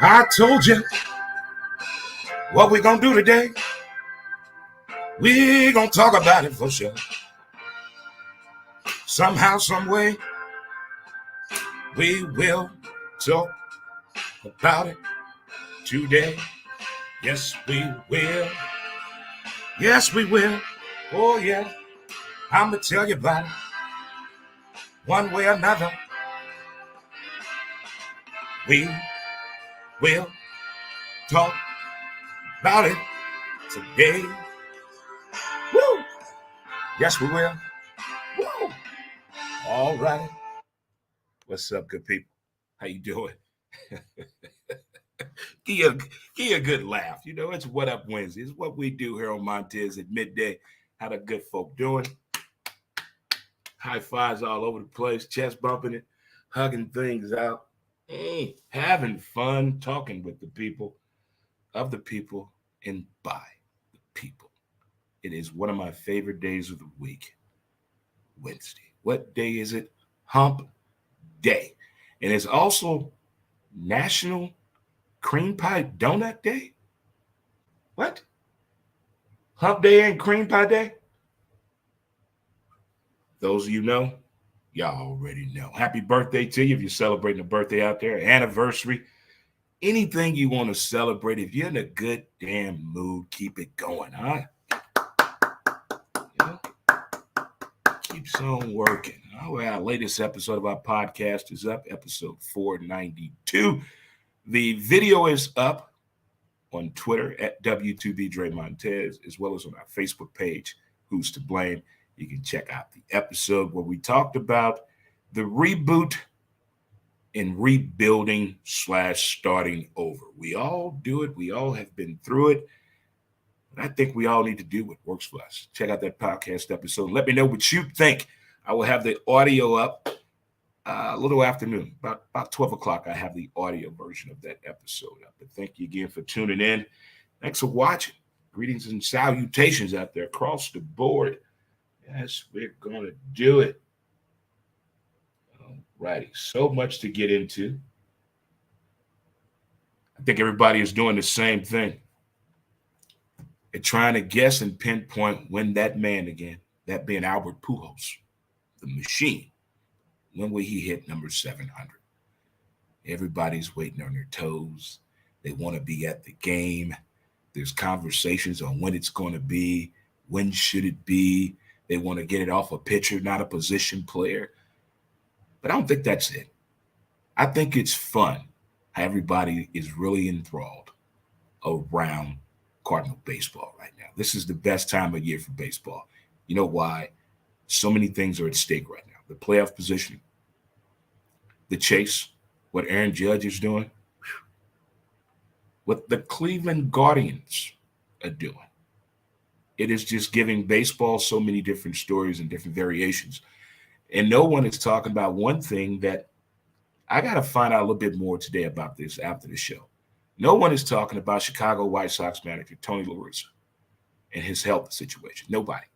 I told you what we gonna do today. We gonna talk about it for sure. Somehow, some way, we will talk about it today. Yes, we will. Yes, we will. Oh, yeah. I'm gonna tell you about it. One way or another, we will talk about it today. Woo! Yes, we will. Woo! All right. What's up, good people? How you doing? give you a good laugh. You know, it's What Up Wednesday. It's what we do here on Montez at midday. How the good folk doing? High fives all over the place, chest bumping it, hugging things out, having fun, talking with the people, of the people, and by the people. It is one of my favorite days of the week, Wednesday. What day is it? Hump Day. And it's also National Cream Pie Donut Day? What? Hump Day and Cream Pie Day? Those of you know, y'all already know. Happy birthday to you if you're celebrating a birthday out there, anniversary, anything you want to celebrate. If you're in a good damn mood, keep it going, huh? Yeah. Keeps on working. Our latest episode of our podcast is up, episode 492. The video is up on Twitter at W2B Montez, as well as on our Facebook page, Who's to Blame. You can check out the episode where we talked about the reboot and rebuilding / starting over. We all do it. We all have been through it. And I think we all need to do what works for us. Check out that podcast episode. Let me know what you think. I will have the audio up a little afternoon, about 12 o'clock. I have the audio version of that episode up. But thank you again for tuning in. Thanks for watching. Greetings and salutations out there across the board. Yes, we're going to do it. All righty. So much to get into. I think everybody is doing the same thing. They're trying to guess and pinpoint when that man again, that being Albert Pujols, the machine, when will he hit number 700? Everybody's waiting on their toes. They want to be at the game. There's conversations on when it's going to be, when should it be. They want to get it off a pitcher, not a position player. But I don't think that's it. I think it's fun how everybody is really enthralled around Cardinal baseball right now. This is the best time of year for baseball. You know why? So many things are at stake right now. The playoff positioning, the chase, what Aaron Judge is doing, what the Cleveland Guardians are doing. It is just giving baseball so many different stories and different variations. And no one is talking about one thing that I got to find out a little bit more today about this after the show. No one is talking about Chicago White Sox manager Tony La Russa and his health situation. Nobody.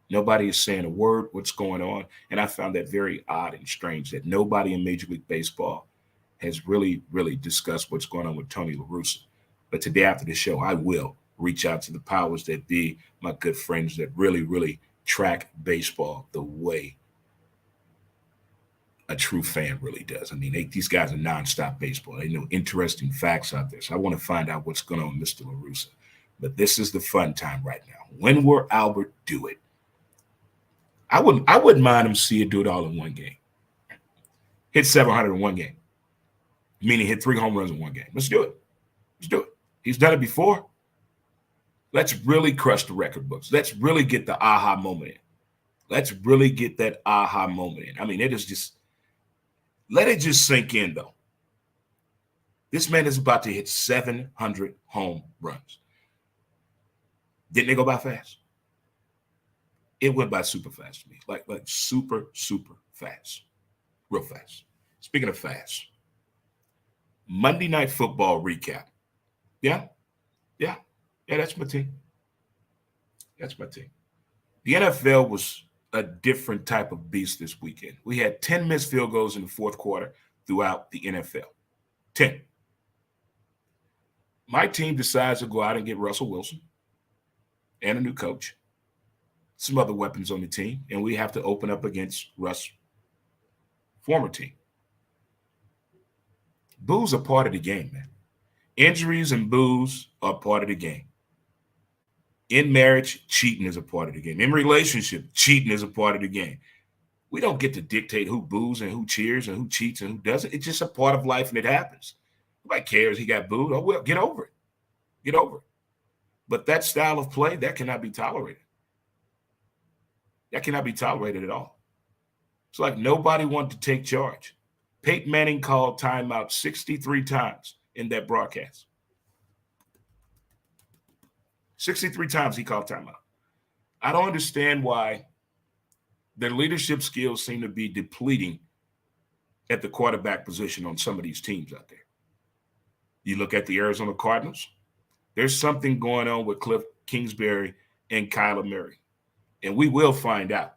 Nobody is saying a word what's going on. And I found that very odd and strange that nobody in Major League Baseball has really discussed what's going on with Tony La Russa. But today after the show, I will reach out to the powers that be, my good friends that really track baseball the way a true fan really does. I mean, these guys are nonstop baseball. They know interesting facts out there. So I want to find out what's going on with Mr. La Russa. But this is the fun time right now. When will Albert do it? I wouldn't mind him see it do it all in one game. Hit 700 in one game. Meaning hit 3 home runs in one game. Let's do it. Let's do it. He's done it before. Let's really crush the record books. Let's really get the aha moment in. Let's really get that aha moment in. I mean, it is just, let it just sink in, though. This man is about to hit 700 home runs. Didn't it go by fast? It went by super fast to me. Like super fast. Real fast. Speaking of fast, Monday Night Football recap. Yeah, that's my team. That's my team. The NFL was a different type of beast this weekend. We had 10 missed field goals in the fourth quarter throughout the NFL. 10. My team decides to go out and get Russell Wilson and a new coach, some other weapons on the team, and we have to open up against Russ' former team. Booze are part of the game, man. Injuries and booze are part of the game. In marriage, cheating is a part of the game. In relationship, cheating is a part of the game. We don't get to dictate who boos and who cheers and who cheats and who doesn't. It's just a part of life and it happens. Nobody cares he got booed. Oh, well, get over it. Get over it. But that style of play, that cannot be tolerated. That cannot be tolerated at all. It's like nobody wanted to take charge. Peyton Manning called timeout 63 times in that broadcast. 63 times he called timeout. I don't understand why their leadership skills seem to be depleting at the quarterback position on some of these teams out there. You look at the Arizona Cardinals, there's something going on with Cliff Kingsbury and Kyler Murray. And we will find out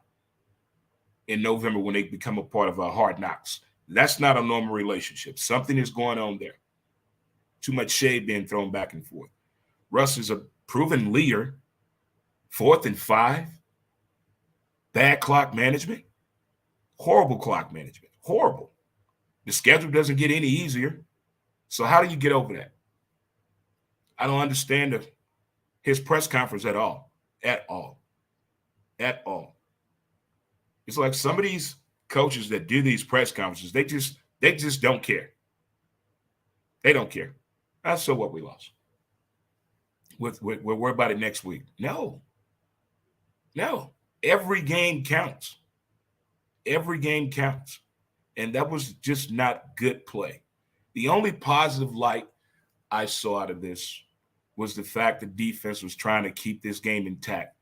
in November when they become a part of our Hard Knocks. That's not a normal relationship. Something is going on there. Too much shade being thrown back and forth. Russ is a proven leader. 4th and 5. Bad clock management. Horrible clock management. Horrible. The schedule doesn't get any easier. So how do you get over that? I don't understand his press conference at all. At all. At all. It's like some of these coaches that do these press conferences, they just don't care. They don't care. So what, we lost. We'll worry about it next week. No. Every game counts. Every game counts. And that was just not good play. The only positive light I saw out of this was the fact the defense was trying to keep this game intact.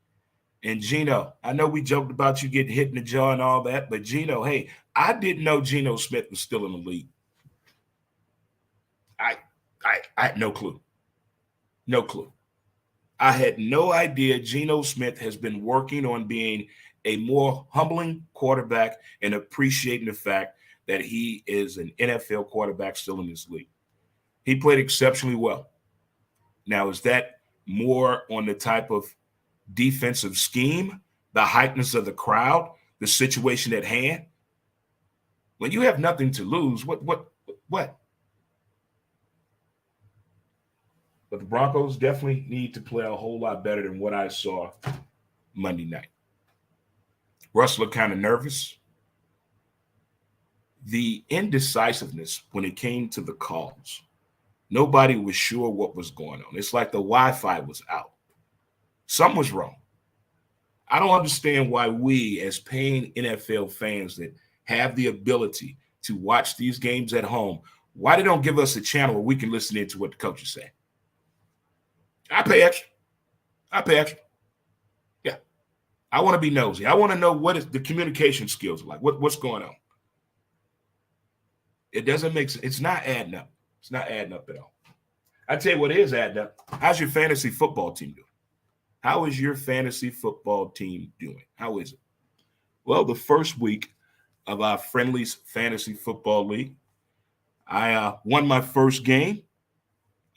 And Geno, I know we joked about you getting hit in the jaw and all that, but Geno, hey, I didn't know Geno Smith was still in the league. I had no clue. No clue. I had no idea Geno Smith has been working on being a more humbling quarterback and appreciating the fact that he is an NFL quarterback still in this league. He played exceptionally well. Now, is that more on the type of defensive scheme, the hypeness of the crowd, the situation at hand? When you have nothing to lose, what? But the Broncos definitely need to play a whole lot better than what I saw Monday night. Russ looked kind of nervous. The indecisiveness when it came to the calls, nobody was sure what was going on. It's like the Wi-Fi was out. Something was wrong. I don't understand why we, as paying NFL fans that have the ability to watch these games at home, why they don't give us a channel where we can listen in to what the coaches say. I pay extra. Yeah. I want to be nosy. I want to know what is the communication skills like. What's going on? It doesn't make sense. It's not adding up. It's not adding up at all. I tell you what is adding up. How's your fantasy football team doing? How is your fantasy football team doing? How is it? Well, the first week of our Friendlies Fantasy Football League, I won my first game.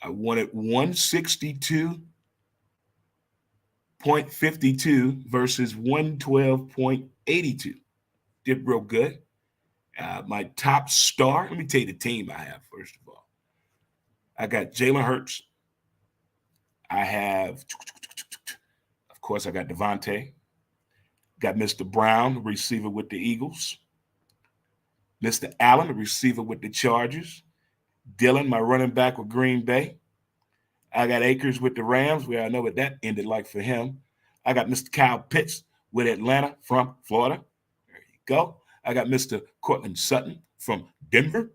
I won it 162.52 versus 112.82. Did real good. My top star, let me tell you the team I have, first of all. I got Jalen Hurts. I have, of course, I got Devontae. Got Mr. Brown, the receiver with the Eagles. Mr. Allen, the receiver with the Chargers. Dylan, my running back with Green Bay. I got Akers with the Rams. We all know what that ended like for him. I got Mr. Kyle Pitts with Atlanta from Florida. There you go. I got Mr. Cortland Sutton from Denver.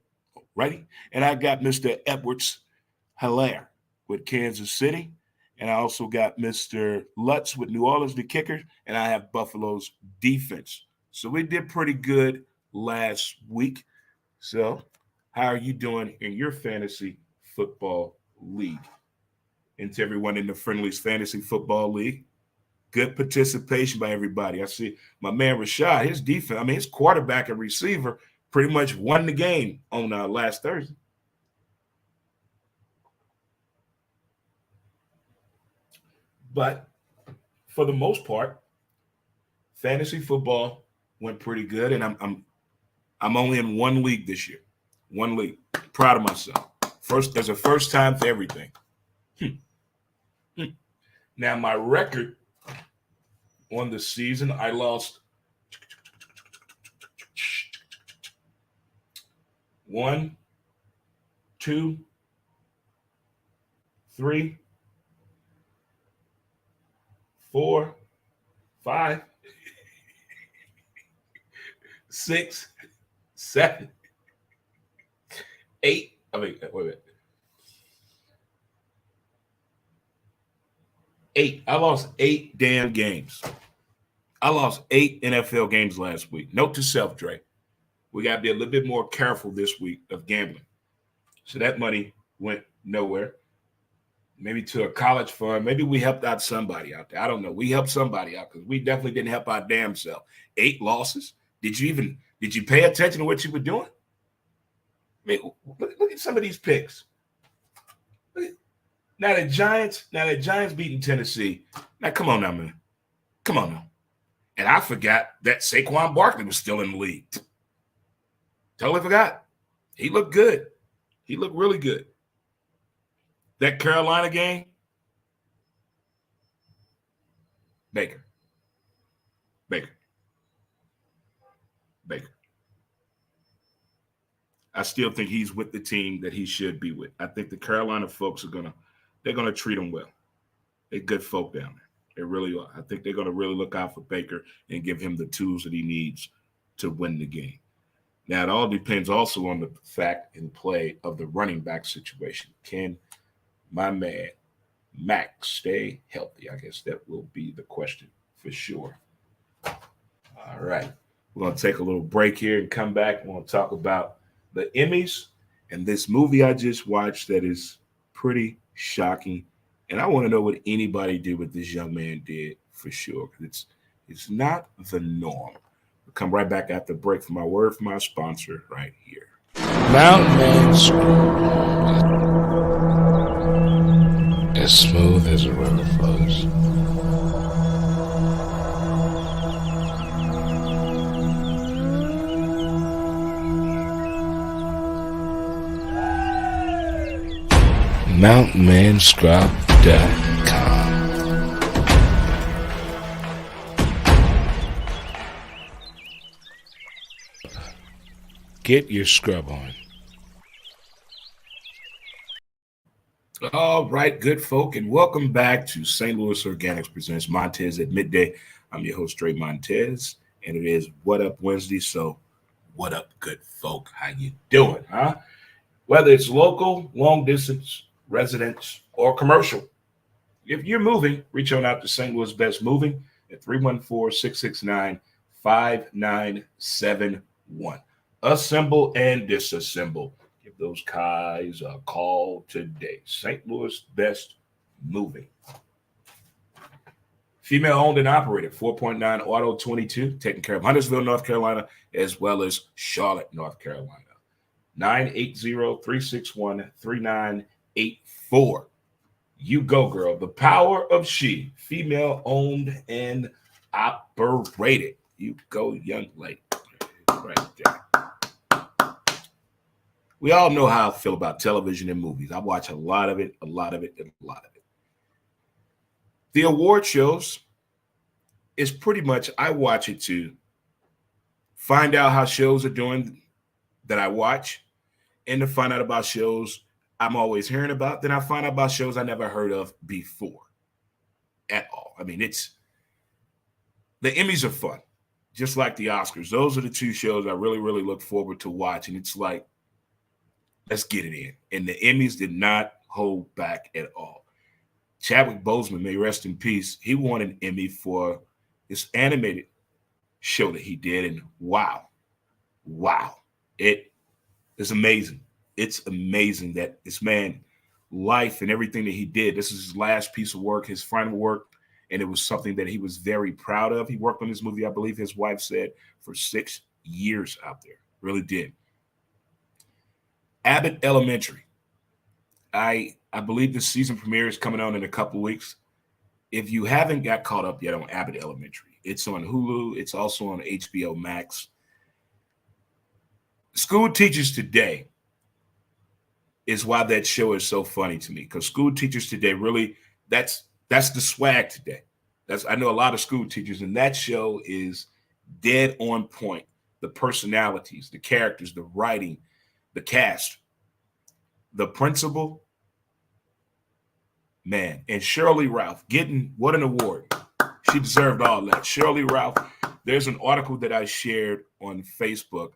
Righty. And I got Mr. Edwards-Helaire with Kansas City. And I also got Mr. Lutz with New Orleans, the kicker. And I have Buffalo's defense. So we did pretty good last week. So how are you doing in your fantasy football league? And to everyone in the Friendlies Fantasy Football League, good participation by everybody. I see my man Rashad, his defense, his quarterback and receiver pretty much won the game on last Thursday. But for the most part, fantasy football went pretty good, and I'm only in one league this year. One league. Proud of myself. There's a first time for everything. Now my record on the season, I lost 1, 2, 3, 4, 5, 6, 7, 8. I mean, wait a minute. 8. I lost 8 damn games. I lost 8 NFL games last week. Note to self, Dre. We got to be a little bit more careful this week of gambling. So that money went nowhere. Maybe to a college fund. Maybe we helped out somebody out there. I don't know. We helped somebody out because we definitely didn't help our damn self. 8 losses. Did you pay attention to what you were doing? I mean, look at some of these picks. Now the Giants beating Tennessee. Now come on now, man. Come on now. And I forgot that Saquon Barkley was still in the league. Totally forgot. He looked good. He looked really good. That Carolina game, Baker. I still think he's with the team that he should be with. I think the Carolina folks they're gonna treat him well. They're good folk down there. They really are. I think they're gonna really look out for Baker and give him the tools that he needs to win the game. Now, it all depends also on the fact and play of the running back situation. Can my man Mac stay healthy? I guess that will be the question for sure. All right. We're going to take a little break here and come back. We're going to talk about the Emmys and this movie I just watched that is pretty shocking. And I want to know what anybody did, what this young man did for sure, because it's not the norm. We'll come right back after the break for my word from our sponsor right here. Mountain Man as smooth as a river flows. MountainManScrub.com. Get your scrub on. All right, good folk, and welcome back to St. Louis Organics presents Montez at Midday. I'm your host, Dre Montez, and it is What Up Wednesday. So, what up, good folk? How you doing, huh? Whether it's local, long distance, residence, or commercial, if you're moving, reach on out to St. Louis Best Moving at 314-669-5971. Assemble and disassemble. Give those guys a call today. St. Louis Best Moving. Female owned and operated, 4.9 Auto 22, taking care of Huntersville, North Carolina, as well as Charlotte, North Carolina. 980-361-3984. You go, girl. The power of she. Female owned and operated. You go, young lady. Right there. We all know how I feel about television and movies. I watch a lot of it. The award shows is pretty much, I watch it to find out how shows are doing that I watch, and to find out about shows I'm always hearing about. Then I find out about shows I never heard of before at all. I mean, the Emmys are fun, just like the Oscars. Those are the two shows I really, really look forward to watching. It's like, let's get it in. And the Emmys did not hold back at all. Chadwick Boseman, may rest in peace, he won an Emmy for this animated show that he did. And wow, it is amazing. It's amazing that this man, life and everything that he did, this is his last piece of work, his final work, and it was something that he was very proud of. He worked on this movie, I believe his wife said, for 6 years out there. Really did. Abbott Elementary. I believe the season premiere is coming on in a couple weeks. If you haven't got caught up yet on Abbott Elementary, it's on Hulu. It's also on HBO Max. School teachers today is why that show is so funny to me, because school teachers today really that's the swag today. That's I know a lot of school teachers, and that show is dead on point. The personalities, the characters, the writing, the cast, the principal, man, and Shirley Ralph getting what an award. She deserved all that. Shirley Ralph, there's an article that I shared on Facebook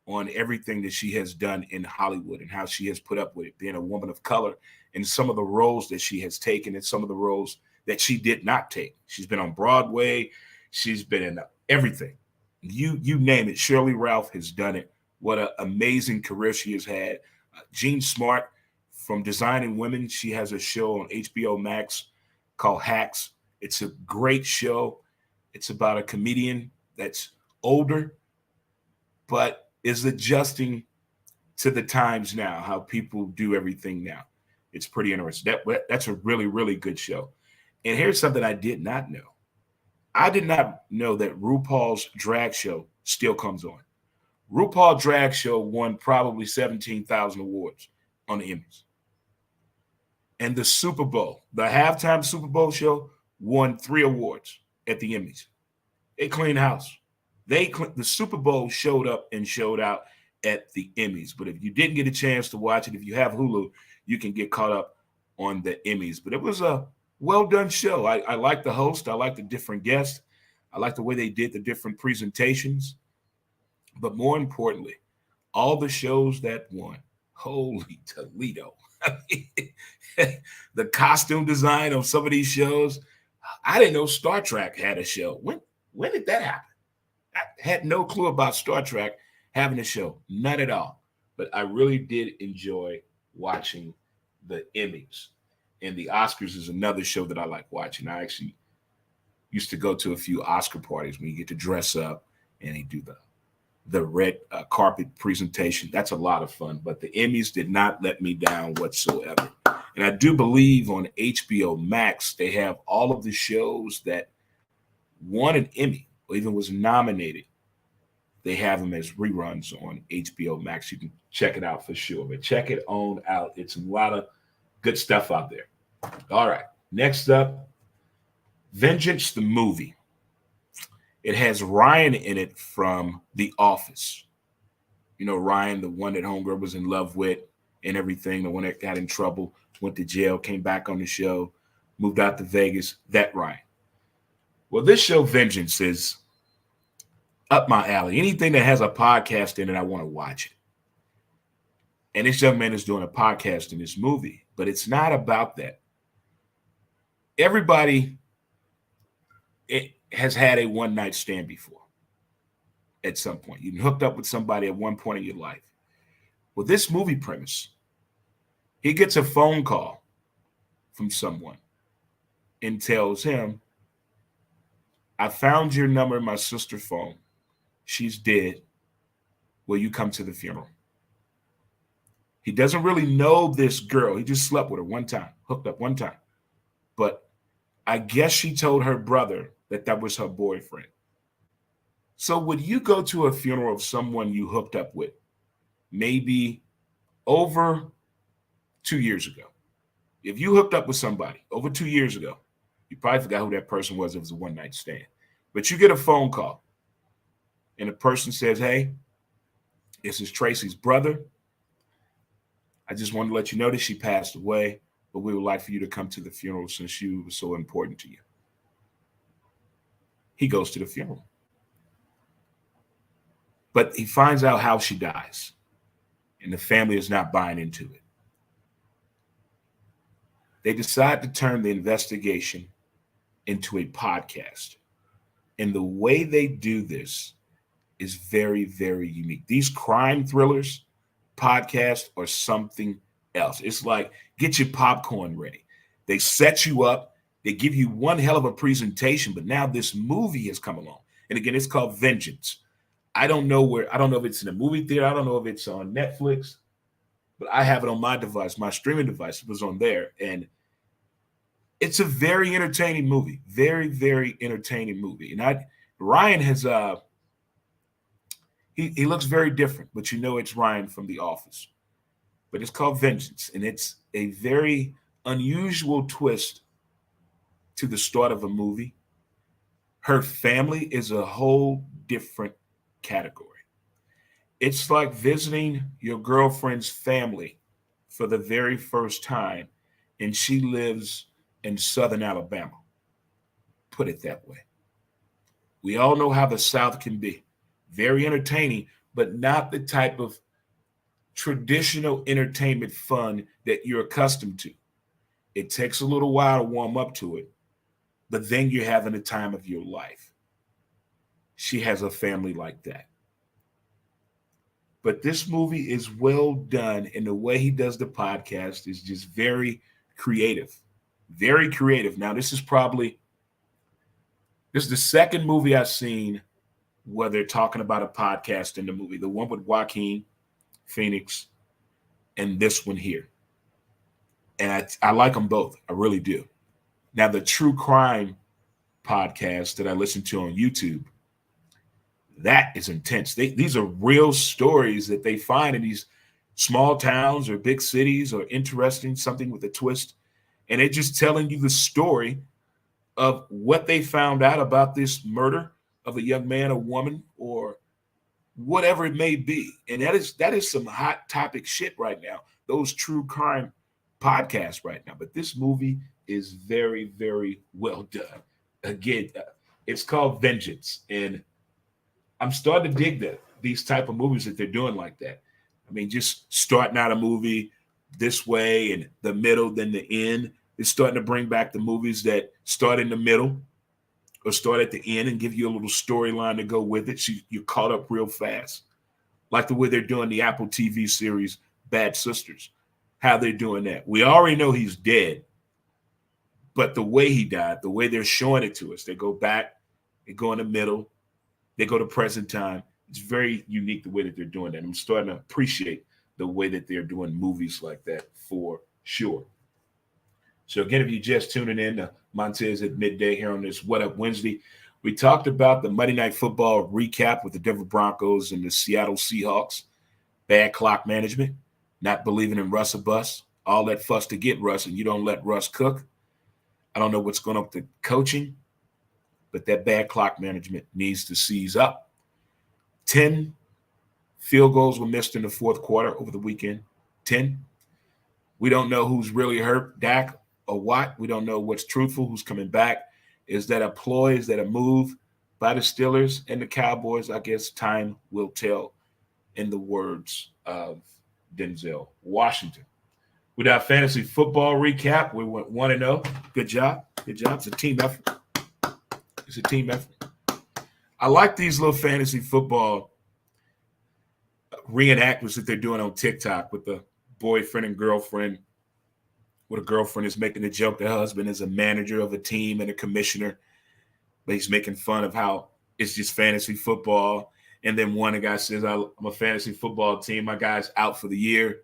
on everything that she has done in Hollywood and how she has put up with it, being a woman of color, and some of the roles that she has taken and some of the roles that she did not take. She's been on Broadway. She's been in everything. You name it. Shirley Ralph has done it. What an amazing career she has had. Jean Smart, from Designing Women, she has a show on HBO Max called Hacks. It's a great show. It's about a comedian that's older, but is adjusting to the times now, how people do everything now. It's pretty interesting. That's a really, really good show. And here's something I did not know. I did not know that RuPaul's drag show still comes on. RuPaul Drag Show won probably 17,000 awards on the Emmys. And the Super Bowl, the halftime Super Bowl show, won 3 awards at the Emmys. They cleaned house. The Super Bowl showed up and showed out at the Emmys. But if you didn't get a chance to watch it, if you have Hulu, you can get caught up on the Emmys. But it was a well done show. I like the host. I like the different guests. I like the way they did the different presentations. But more importantly, all the shows that won. Holy Toledo. The costume design of some of these shows. I didn't know Star Trek had a show. When did that happen? I had no clue about Star Trek having a show. None at all. But I really did enjoy watching the Emmys. And the Oscars is another show that I like watching. I actually used to go to a few Oscar parties when you get to dress up and they do the red carpet presentation. That's a lot of fun. But the Emmys did not let me down whatsoever. And I do believe on HBO Max, they have all of the shows that won an Emmy or even was nominated. They have them as reruns on HBO Max. You can check it out for sure. But check it on out. It's a lot of good stuff out there. All right. Next up, Vengeance the movie. It has Ryan in it from The Office. You know, Ryan, the one that Homegirl was in love with and everything, the one that got in trouble, went to jail, came back on the show, moved out to Vegas. That Ryan. Well, this show, Vengeance, is up my alley. Anything that has a podcast in it, I want to watch it. And this young man is doing a podcast in this movie, but it's not about that. Everybody has had a one-night stand before at some point. You've hooked up with somebody at one point in your life. Well, this movie premise, he gets a phone call from someone and tells him, I found your number in my sister's phone. She's dead. Will you come to the funeral? He doesn't really know this girl. He just slept with her one time, hooked up one time. But I guess she told her brother that was her boyfriend. So would you go to a funeral of someone you hooked up with maybe over 2 years ago? If you hooked up with somebody over 2 years ago, you probably forgot who that person was. It was a one-night stand. But you get a phone call, and the person says, hey, this is Tracy's brother. I just wanted to let you know that she passed away, but we would like for you to come to the funeral since she was so important to you. He goes to the funeral. But he finds out how she dies, and the family is not buying into it. They decide to turn the investigation into a podcast. And the way they do this is very, very unique. These crime thrillers, podcasts, are something else. It's like, get your popcorn ready. They set you up. They give you one hell of a presentation, but now this movie has come along. And again, it's called Vengeance. I don't know if it's in a movie theater. I don't know if it's on Netflix, but I have it on my device, my streaming device. It was on there. And It's a very entertaining movie. Very, very entertaining movie. And Ryan has he looks very different, but you know it's Ryan from The Office. But it's called Vengeance, and it's a very unusual twist to the start of a movie. Her family is a whole different category. It's like visiting your girlfriend's family for the very first time, and she lives in southern Alabama. Put it that way. We all know how the South can be very entertaining, but not the type of traditional entertainment fun that you're accustomed to. It takes a little while to warm up to it, but then you're having the time of your life. She has a family like that. But this movie is well done, and the way he does the podcast is just very creative. Very creative. Now, this is the second movie I've seen where they're talking about a podcast in the movie. The one with Joaquin Phoenix and this one here. And I like them both. I really do. Now, the true crime podcast that I listen to on YouTube, that is intense. These are real stories that they find in these small towns or big cities or interesting, something with a twist. And they're just telling you the story of what they found out about this murder of a young man or woman or whatever it may be. And that is some hot topic shit right now. Those true crime podcasts right now. But this movie is very, very well done. Again, it's called Vengeance, and I'm starting to dig these type of movies that they're doing like that. I mean, just starting out a movie this way and the middle, then the end. It's starting to bring back the movies that start in the middle or start at the end and give you a little storyline to go with it. So you're caught up real fast. Like the way they're doing the Apple TV series Bad Sisters, how they're doing that. We already know he's dead, but the way he died, the way they're showing it to us, they go back, they go in the middle, they go to present time. It's very unique the way that they're doing that. I'm starting to appreciate the way that they're doing movies like that for sure. So again, if you're just tuning in to Montez at midday here on this What Up Wednesday, we talked about the Monday Night Football recap with the Denver Broncos and the Seattle Seahawks. Bad clock management, not believing in Russ or bust, all that fuss to get Russ, and you don't let Russ cook. I don't know what's going on with the coaching, but that bad clock management needs to seize up. 10 field goals were missed in the fourth quarter over the weekend. 10. We don't know who's really hurt, Dak or Watt. We don't know what's truthful, who's coming back. Is that a ploy? Is that a move by the Steelers and the Cowboys? I guess time will tell, in the words of Denzel Washington. With our fantasy football recap, we went 1-0. Good job. Good job. It's a team effort. It's a team effort. I like these little fantasy football reenactments that they're doing on TikTok with the boyfriend and girlfriend, where the girlfriend is making a joke. The husband is a manager of a team and a commissioner, but he's making fun of how it's just fantasy football. And then one guy says, I'm a fantasy football team. My guy's out for the year.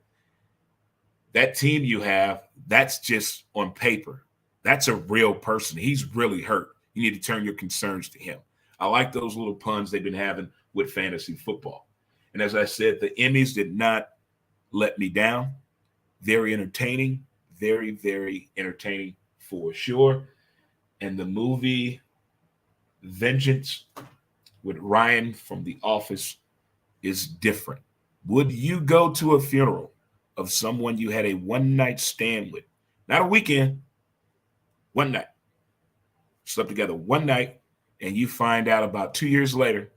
That team you have, that's just on paper. That's a real person. He's really hurt. You need to turn your concerns to him. I like those little puns they've been having with fantasy football. And as I said, the Emmys did not let me down. Very entertaining. Very, very entertaining for sure. And the movie Vengeance with Ryan from The Office is different. Would you go to a funeral of someone you had a one-night stand with? Not a weekend, one night. Slept together one night, and you find out about 2 years later,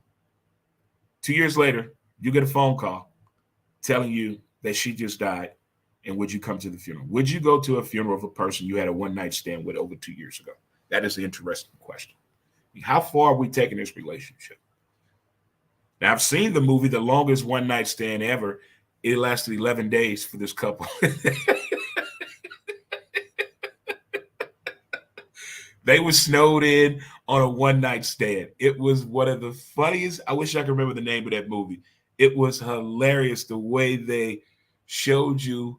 you get a phone call telling you that she just died, and would you come to the funeral? Would you go to a funeral of a person you had a one-night stand with over 2 years ago? That is the interesting question. How far are we taking this relationship? Now, I've seen the movie, The Longest One Night Stand Ever. It lasted 11 days for this couple. They were snowed in on a one-night stand. It was one of the funniest. I wish I could remember the name of that movie. It was hilarious the way they showed you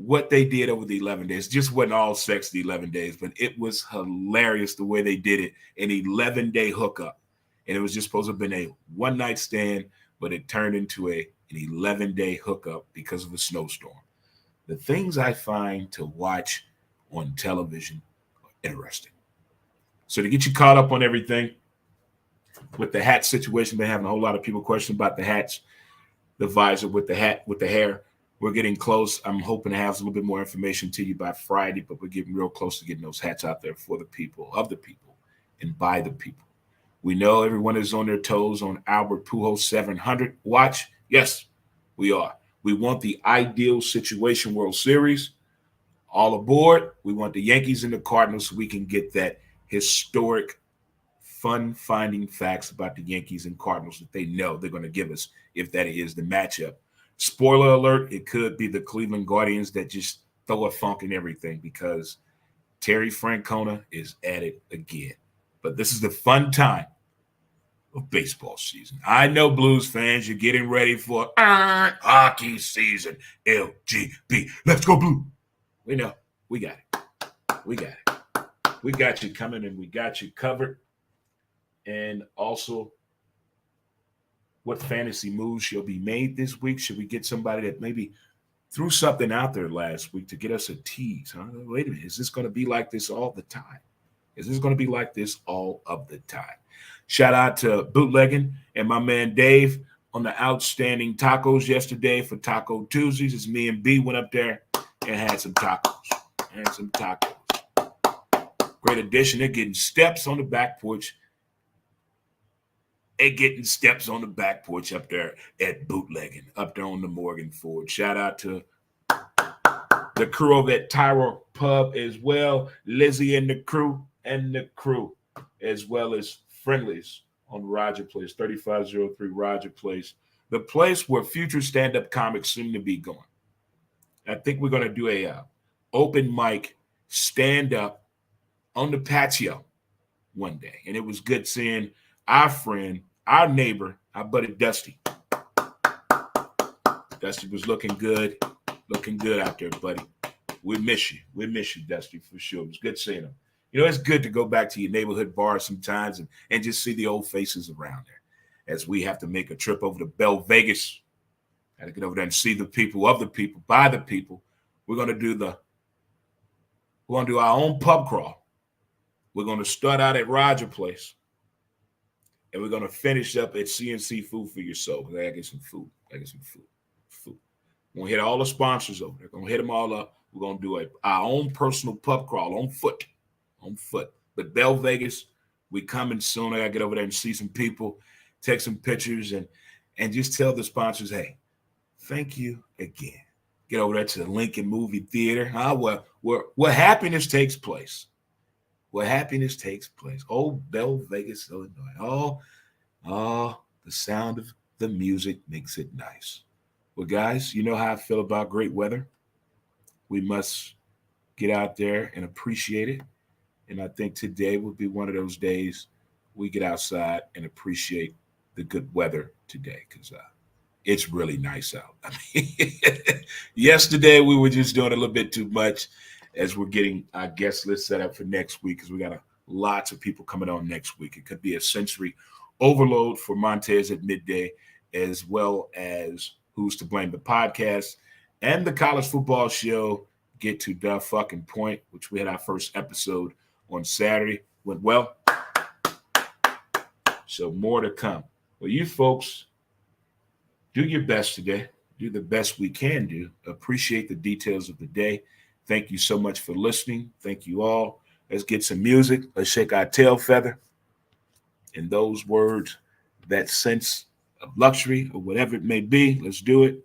what they did over the 11 days. Just wasn't all sex the 11 days, but it was hilarious the way they did it. An 11-day hookup. And it was just supposed to have been a one-night stand, but it turned into an 11-day hookup because of a snowstorm. The things I find to watch on television are interesting. So to get you caught up on everything, with the hat situation, been having a whole lot of people question about the hats, the visor with the hat, with the hair. We're getting close. I'm hoping to have a little bit more information to you by Friday, but we're getting real close to getting those hats out there for the people, of the people, and by the people. We know everyone is on their toes on Albert Pujols 700 watch. Yes, we are. We want the ideal situation World Series. All aboard. We want the Yankees and the Cardinals so we can get that historic, fun-finding facts about the Yankees and Cardinals that they know they're going to give us if that is the matchup. Spoiler alert, it could be the Cleveland Guardians that just throw a funk in everything because Terry Francona is at it again. But this is the fun time of baseball season. I know Blues fans, you're getting ready for hockey season. LGB. Let's go Blue. We know. We got it. We got it. We got you coming and we got you covered. And also, what fantasy moves shall be made this week? Should we get somebody that maybe threw something out there last week to get us a tease? Huh? Wait a minute. Is this going to be like this all the time? Is this going to be like this all of the time? Shout out to Bootlegging and my man Dave on the outstanding tacos yesterday for Taco Tuesdays. It's me and B went up there and had some tacos. Great addition. They're getting steps on the back porch. Up there at Bootlegging, up there on the Morgan Ford. Shout out to the crew over at Tyro Pub as well. Lizzie and the crew, as well as Friendlies on Roger Place, 3503 Roger Place, the place where future stand-up comics seem to be going. I think we're going to do a open mic stand-up on the patio one day. And it was good seeing our friend, our neighbor, our buddy Dusty. Dusty was looking good out there, buddy. We miss you. We miss you, Dusty, for sure. It was good seeing him. You know, it's good to go back to your neighborhood bar sometimes and just see the old faces around there. As we have to make a trip over to Bell Vegas. Got to get over there and see the people, of the people, by the people. We're going to do our own pub crawl. We're going to start out at Roger Place. And we're going to finish up at CNC Food for Your Soul. I got to get some food. We're going to hit all the sponsors over there. We're going to hit them all up. We're going to do our own personal pub crawl on foot. But Bell Vegas, we coming soon. I got to get over there and see some people, take some pictures, and just tell the sponsors, hey, thank you again. Get over there to the Lincoln Movie Theater, where happiness takes place. Oh, Bell Vegas, Illinois. Oh, the sound of the music makes it nice. Well, guys, you know how I feel about great weather. We must get out there and appreciate it. And I think today will be one of those days we get outside and appreciate the good weather today because it's really nice out. I mean, yesterday we were just doing a little bit too much as we're getting our guest list set up for next week because we got lots of people coming on next week. It could be a sensory overload for Montez at midday, as well as Who's to Blame, the podcast, and the college football show, Get to the Fucking Point, which we had our first episode on Saturday. Went well. So more to come. Well, you folks, do your best today. Do the best we can do. Appreciate the details of the day. Thank you so much for listening. Thank you all. Let's get some music. Let's shake our tail feather. In those words, that sense of luxury or whatever it may be, let's do it.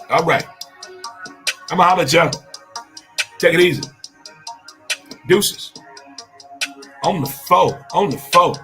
All right. I'm going to holler at y'all. Take it easy. Deuces. On the foe.